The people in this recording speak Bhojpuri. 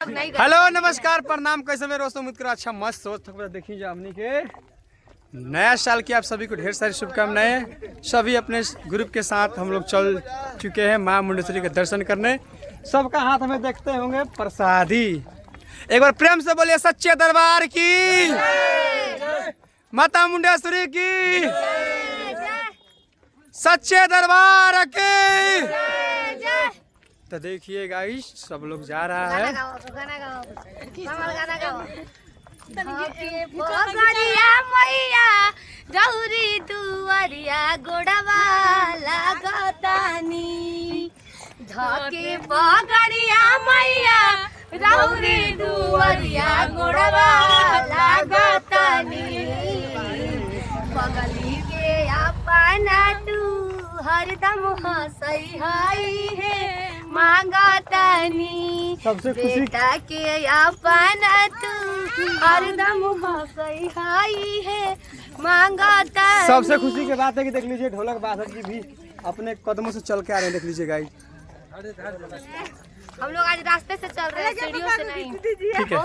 हेलो नमस्कार प्रणाम, कैसे में रोज उम्मीद करो अच्छा मस्त सोच देखिए जो हमनी के नया साल की आप सभी को ढेर सारी शुभकामनाएं। सभी अपने ग्रुप के साथ हम लोग चल चुके हैं माँ मुंडेश्वरी के दर्शन करने। सबका हाथ हमें देखते होंगे प्रसादी। एक बार प्रेम से बोलिए सच्चे दरबार की, माता मुंडेश्वरी की, सच्चे दरबार की। तो देखिए गाइस सब लोग जा रहा है। गौरी दुआरिया गोड़वा लागतानी धके पगड़िया मैया रौरी दुआरिया गोड़वा लागतानी पगली के अपना तू हरदम हंसई हाई है मांगतानी सबसे खुशी बेटा के अपना तू हरदम हंसई हाई है मांगतानी। सबसे खुशी की बात है कि देख लीजिए ढोलक बादल जी भी अपने कदमों से चल के आ रहे हैं। देख लीजिए गाइस हम लोग आज रास्ते से चल रहे हैं, सीढ़ियों से नहीं। ठीक है।